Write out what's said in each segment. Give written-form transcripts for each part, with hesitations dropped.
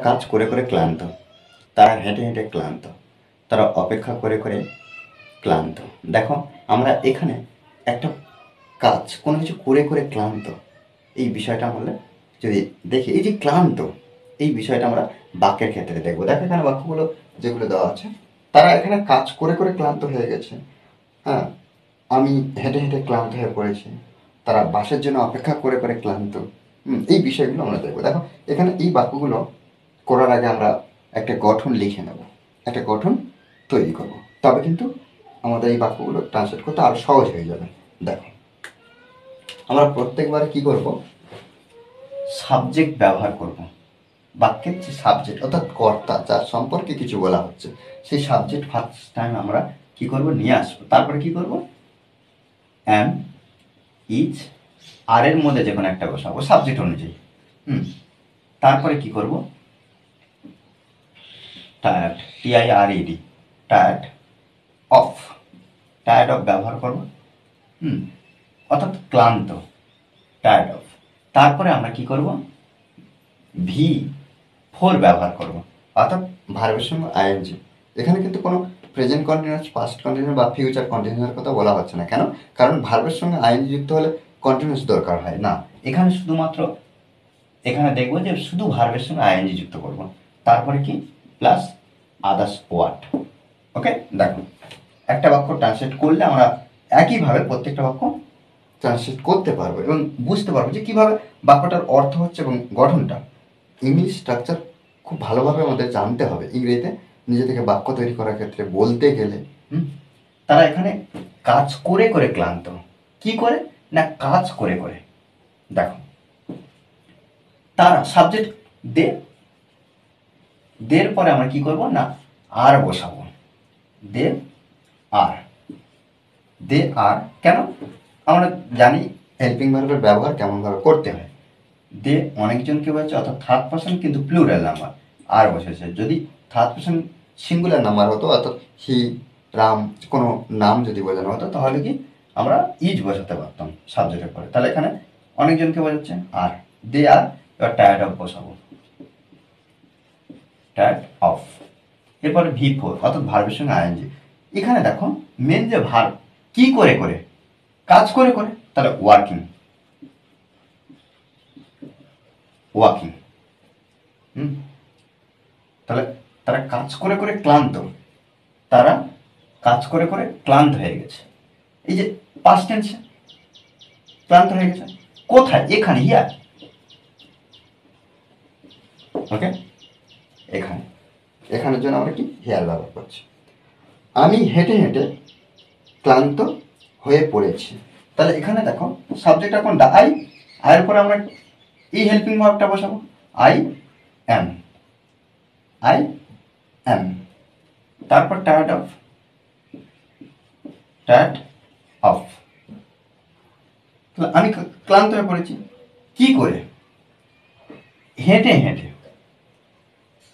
কাজ করে করে ক্লান্ত, তারা হেঁটে হেঁটে ক্লান্ত, তারা অপেক্ষা করে করে ক্লান্ত। দেখো আমরা এখানে একটা কাজ কোনো কিছু করে করে ক্লান্ত, এই বিষয়টা আমরা যদি দেখি, এই যে ক্লান্ত এই বিষয়টা আমরা বাক্যের ক্ষেত্রে দেখবো। দেখো এখানে বাক্যগুলো যেগুলো দেওয়া আছে, তারা এখানে কাজ করে করে ক্লান্ত হয়ে গেছে। হ্যাঁ, আমি হেঁটে হেঁটে ক্লান্ত হয়ে পড়েছি, তারা বাসের জন্য অপেক্ষা করে করে ক্লান্ত। এই বিষয়গুলো আমরা দেখবো। দেখো এখানে এই বাক্যগুলো করার আগে আমরা একটা গঠন লিখে নেব, একটা গঠন তৈরি করব, তবে কিন্তু আমাদের এই বাক্যগুলো ট্রান্সলেট করতে আরও সহজ হয়ে যাবে। দেখো আমরা প্রত্যেকবারে কি করব, সাবজেক্ট ব্যবহার করব। বাক্যের যে সাবজেক্ট অর্থাৎ কর্তা, যার সম্পর্কে কিছু বলা হচ্ছে, সেই সাবজেক্ট ফার্স্ট টাইম আমরা কি করব, নিয়ে আসবো। তারপরে কি করব, অ্যাম, ইজ, আর এর মধ্যে যে কোনো একটা বসাবো সাবজেক্ট অনুযায়ী। তারপরে কি করব, tired, TIRED, tired of, tired of ব্যবহার করব, অর্থাৎ ক্লান্ত, টায়ার্ড অফ। তারপরে আমরা কি করব, V4 ব্যবহার করব, অর্থাৎ ভার্বের সঙ্গে আইএনজি। এখানে কিন্তু কোনো প্রেজেন্ট কন্টিনিউয়াস, পাস্ট কন্টিনিউয়াস বা ফিউচার কন্টিনিউয়াসের কথা বলা হচ্ছে না। কেন? কারণ ভার্বের সঙ্গে আইএনজি যুক্ত হলে কন্টিনিউয়াস দরকার হয় না। এখানে শুধুমাত্র এখানে দেখবো যে শুধু ভার্বের সঙ্গে আইএনজি যুক্ত করব, তারপরে কি প্লাস আদার্স ওয়ার্ড। ওকে, দেখো একটা বাক্য ট্রান্সলেট করলে আমরা একইভাবে প্রত্যেকটা বাক্য ট্রান্সলেট করতে পারবো এবং বুঝতে পারবো যে কীভাবে বাক্যটার অর্থ হচ্ছে এবং গঠনটা। ইংলিশ স্ট্রাকচার খুব ভালোভাবে আমাদের জানতে হবে। ইংরেজিতে নিজে থেকে বাক্য তৈরি করার ক্ষেত্রে বলতে গেলে তারা এখানে কাজ করে করে ক্লান্ত। কি করে না, কাজ করে করে। দেখো তারা সাবজেক্ট দে, দের পরে আমরা কি করব না আর বসাবো, দে আর। দে আর কেন, আমরা জানি হেল্পিং ভার্বের ব্যবহার কেমনভাবে করতে হয়। দে অনেকজনকে বোঝাচ্ছে, অর্থাৎ থার্ড পারসন কিন্তু প্লুরাল নাম্বার, আর বসেছে। যদি থার্ড পারসন সিঙ্গুলার নাম্বার হতো, অর্থাৎ হি, রাম, কোনো নাম যদি বোঝানো হতো, তাহলে কি আমরা ইজ বসাতে পারতাম সাবজেক্টের পরে। তাহলে এখানে অনেকজনকে বোঝাচ্ছে আর, দে আর, এবার টায়ার্ড অফ বসাবো, টায়ার্ড অফ। এরপরে V4 অর্থাৎ ভার্বের সঙ্গে আইএনজি। এখানে দেখো মেন যে ভার্ব, কি করে করে, কাজ করে করে, তাহলে ওয়ার্কিং, ওয়াকিং। তাহলে তারা কাজ করে করে ক্লান্ত, তারা কাজ করে করে ক্লান্ত হয়ে গেছে। এই যে পাস্ট টেন্সে ক্লান্ত হয়ে গেছে, কোথায়, এখানে, হিয়ার। ওকে, এখানে, এখানের জন্য আমরা কি হিয়ার ব্যবহার করছি। আমি হেঁটে হেঁটে ক্লান্ত হয়ে পড়েছি। তাহলে এখানে দেখো সাবজেক্ট এখন আই, আয়ের পরে আমরা এই হেল্পিং ভার্বটা বসাবো, আই অ্যাম, আই অ্যাম। তারপর টায়ার্ড অফ, টায়ার্ড অফ। তাহলে আমি ক্লান্ত হয়ে পড়েছি, কি করে, হেঁটে হেঁটে।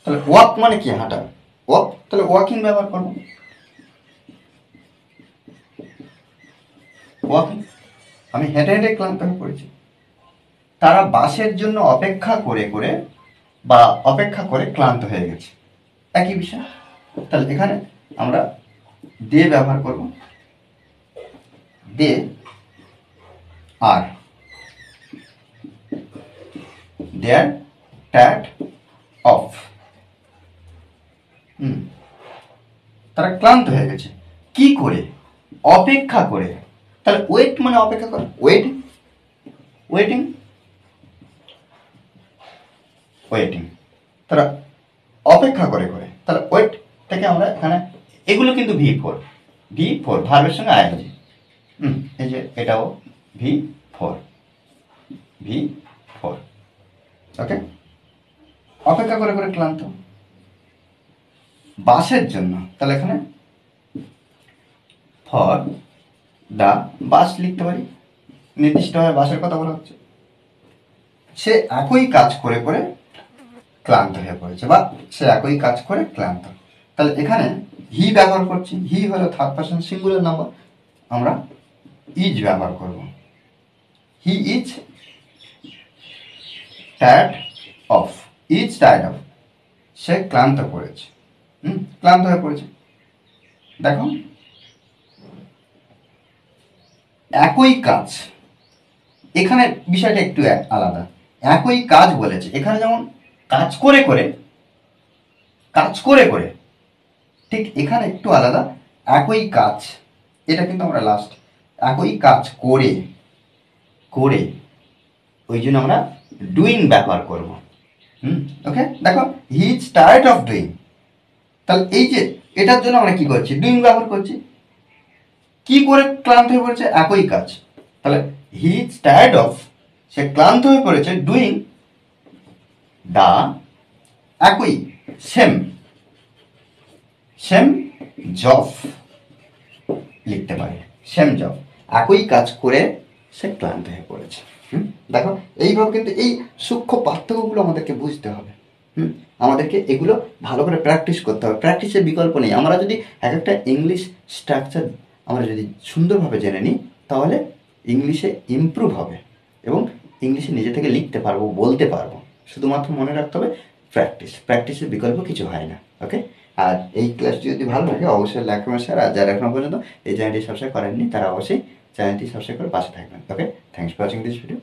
তাহলে ওয়াক মানে কি, হাঁটা, ওয়াক, তাহলে ওয়াকিং ব্যবহার করবো, ওয়াকিং। আমি হেঁটে হেঁটে ক্লান্ত হয়ে পড়েছি। তারা বাসের জন্য অপেক্ষা করে করে বা অপেক্ষা করে ক্লান্ত হয়ে গেছে, একই বিষয়। তাহলে এখানে আমরা দে ব্যবহার করব, দে আর, দেয়ার টায়ার্ড অফ। তারা ক্লান্ত হয়ে গেছে, কি করে, অপেক্ষা করে। তাহলে ওয়েট মানে অপেক্ষা করে, ওয়েট, ওয়েটিং, ওয়েটিং। তারা অপেক্ষা করে করে, তাহলে ওয়েট থেকে আমরা এখানে এগুলো কিন্তু V4, V4 ভার্বের সঙ্গে আইএনজি। এই যে এটাও V4, V4। ওকে, অপেক্ষা করে করে ক্লান্ত, বাসের জন্য। তাহলে এখানে ফর দা বাস লিখতে পারি, নির্দিষ্টভাবে বাসের কথা বলা হচ্ছে। সে একই কাজ করে করে ক্লান্ত হয়ে পড়েছে, বা সে একই কাজ করে ক্লান্ত। তাহলে এখানে হি ব্যবহার করছি, হি হলো থার্ড পারসন সিঙ্গুলার নাম্বার, আমরা ইজ ব্যবহার করব, he is tired of, is tired of. সে ক্লান্ত পড়েছে। ক্লান্ত হয়ে পড়েছে। দেখো, একই কাজ, এখানে বিষয়টা একটু আলাদা। একই কাজ বলেছে, এখানে যেমন কাজ করে করে, কাজ করে করে, ঠিক এখানে একটু আলাদা। একই কাজ, এটা কিন্তু আমরা লাস্ট, একই কাজ করে করে, ওই জন্য আমরা ডুইং ব্যবহার করব। ওকে, দেখো, হি ইজ টায়ার্ড অফ ডুইং, তাহলে এই যে এটার জন্য আমরা কি করছি, ডুইং ব্যবহার করছি। কি করে ক্লান্ত হয়ে পড়েছে, একই কাজ, তাহলে হি ইজ টায়ার্ড অফ, সে ক্লান্ত হয়ে পড়েছে, ডুইং দা, একই, সেম, সেম জব লিখতে পারে, সেম জব, একই কাজ করে সে ক্লান্ত হয়ে পড়েছে। দেখো, এইভাবে কিন্তু এই সূক্ষ্ম পার্থক্যগুলো আমাদেরকে বুঝতে হবে। আমাদেরকে এগুলো ভালো করে প্র্যাকটিস করতে হবে, প্র্যাকটিসের বিকল্প নেই। আমরা যদি এক একটা ইংলিশ স্ট্রাকচার আমরা যদি সুন্দরভাবে জেনে নিই, তাহলে ইংলিশে ইমপ্রুভ হবে এবং ইংলিশে নিজে থেকে লিখতে পারবো, বলতে পারবো। শুধুমাত্র মনে রাখতে হবে প্র্যাকটিস, প্র্যাকটিসের বিকল্প কিছু হয় না। ওকে, আর এই ক্লাসটি যদি ভালো লাগে অবশ্যই লাইক কমেন্ট শেয়ার, আর যারা এখনো পর্যন্ত এই চ্যানেলটি সাবস্ক্রাইব করেননি তারা অবশ্যই চ্যানেলটি সাবস্ক্রাইব করে পাশে থাকবেন। Okay, thanks for watching this video.